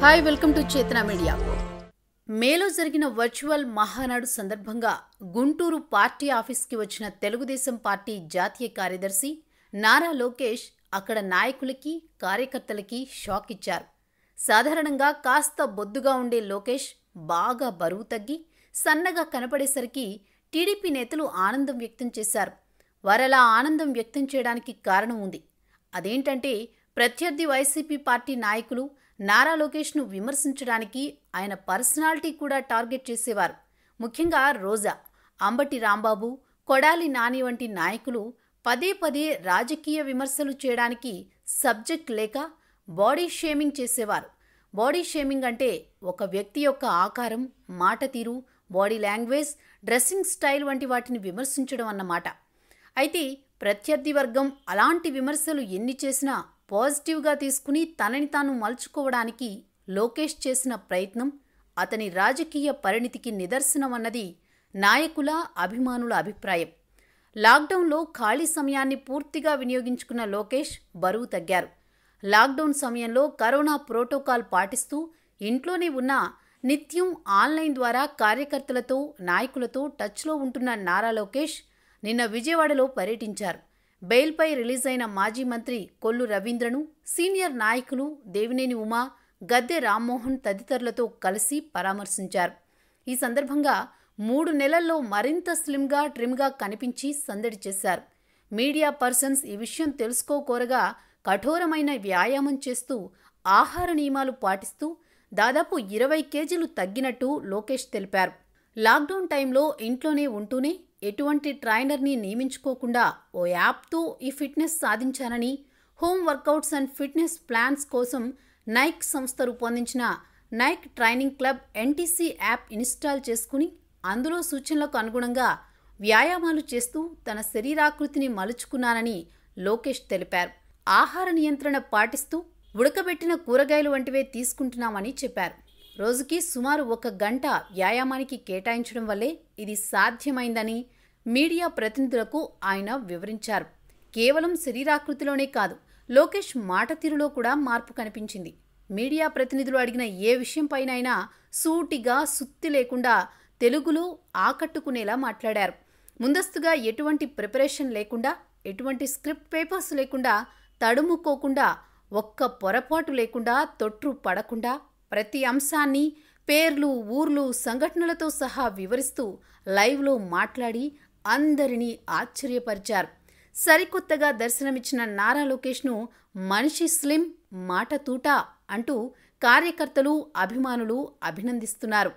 Hi welcome to చేతన media. మేలో జరిగిన వర్చువల్ మహానాడు సందర్భంగా గుంటూరు పార్టీ ఆఫీస్కి వచ్చిన తెలుగుదేశం పార్టీ జాతీయ కార్యదర్శి నారా లోకేష్ అక్కడ నాయకులకి కార్యకర్తలకి షాక్ ఇచ్చారు. సాధారణంగా కాస్త బొద్దుగా ఉండే లోకేష్ బాగా బరువు తగ్గి సన్నగా కనపడేసరికి టీడీపీ నేతలు ఆనందం వ్యక్తం చేశారు. వారలా ఆనందం వ్యక్తం చేయడానికి కారణం ఉంది. అదేంటంటే ప్రత్యర్థి వైసీపీ పార్టీ నాయకులు నారా లోకేష్ను విమర్శించడానికి ఆయన పర్సనాలిటీ కూడా టార్గెట్ చేసేవారు. ముఖ్యంగా రోజా, అంబటి రాంబాబు, కొడాలి నాని వంటి నాయకులు పదే పదే రాజకీయ విమర్శలు చేయడానికి సబ్జెక్ట్ లేక బాడీ షేమింగ్ చేసేవారు. బాడీ షేమింగ్ అంటే ఒక వ్యక్తి యొక్క ఆకారం, మాట తీరు, బాడీ లాంగ్వేజ్, డ్రెస్సింగ్ స్టైల్ వంటి వాటిని విమర్శించడం అన్నమాట. అయితే ప్రత్యర్థి వర్గం అలాంటి విమర్శలు ఎన్ని చేసినా పాజిటివ్గా తీసుకుని తనని తాను మలుచుకోవడానికి లోకేష్ చేసిన ప్రయత్నం అతని రాజకీయ పరిణితికి నిదర్శనం అన్నది నాయకుల, అభిమానుల అభిప్రాయం. లాక్డౌన్లో ఖాళీ సమయాన్ని పూర్తిగా వినియోగించుకున్న లోకేష్ బరువు తగ్గారు. లాక్డౌన్ సమయంలో కరోనా ప్రోటోకాల్ పాటిస్తూ ఇంట్లోనే ఉన్నా నిత్యం ఆన్లైన్ ద్వారా కార్యకర్తలతో, నాయకులతో టచ్లో ఉంటున్న నారా లోకేష్ నిన్న విజయవాడలో పర్యటించారు. బెయిల్పై రిలీజ్ అయిన మాజీ మంత్రి కొల్లు రవీంద్రను, సీనియర్ నాయకులు దేవినేని ఉమా, గద్దె రామ్మోహన్ తదితరులతో కలిసి పరామర్శించారు. ఈ సందర్భంగా 3 నెలల్లో మరింత స్లిమ్గా, ట్రిమ్గా కనిపించి సందడి చేశారు. మీడియా పర్సన్స్ ఈ విషయం తెలుసుకోకోరగా కఠోరమైన వ్యాయామం చేస్తూ, ఆహార నియమాలు పాటిస్తూ దాదాపు 20 కేజీలు తగ్గినట్టు లోకేష్ తెలిపారు. లాక్డౌన్ టైంలో ఇంట్లోనే ఉంటూనే ఎటువంటి ట్రైనర్ని నియమించుకోకుండా ఓ యాప్తో ఈ ఫిట్నెస్ సాధించానని, home workouts and fitness plans కోసం నైక్ సంస్థ రూపొందించిన Nike training club NTC app install చేసుకుని అందులో సూచనలకు అనుగుణంగా వ్యాయామాలు చేస్తూ తన శరీరాకృతిని మలుచుకున్నానని లోకేష్ తెలిపారు. ఆహార నియంత్రణ పాటిస్తూ ఉడకబెట్టిన కూరగాయలు వంటివే తీసుకుంటున్నామని చెప్పారు. రోజుకి సుమారు 1 గంట వ్యాయామానికి కేటాయించడం వల్లే ఇది సాధ్యమైందని మీడియా ప్రతినిధులకు ఆయన వివరించారు. కేవలం శరీరాకృతిలోనే కాదు, లోకేష్ మాట తీరులో కూడా మార్పు కనిపించింది. మీడియా ప్రతినిధులు అడిగిన ఏ విషయంపైనైనా సూటిగా, సుత్తి లేకుండా తెలుగులో ఆకట్టుకునేలా మాట్లాడారు. ముందస్తుగా ఎటువంటి ప్రిపరేషన్ లేకుండా, ఎటువంటి స్క్రిప్ట్ పేపర్స్ లేకుండా, తడుముకోకుండా, ఒక్క పొరపాటు లేకుండా, తొట్రు పడకుండా ప్రతి అంశాన్ని పేర్లు, ఊర్లు, సంఘటనలతో సహా వివరిస్తూ లైవ్లో మాట్లాడి అందరినీ ఆశ్చర్యపరిచారు. సరికొత్తగా దర్శనమిచ్చిన నారా లోకేష్ను మనిషి స్లిమ్, మాట తూటా అంటూ కార్యకర్తలు, అభిమానులు అభినందిస్తున్నారు.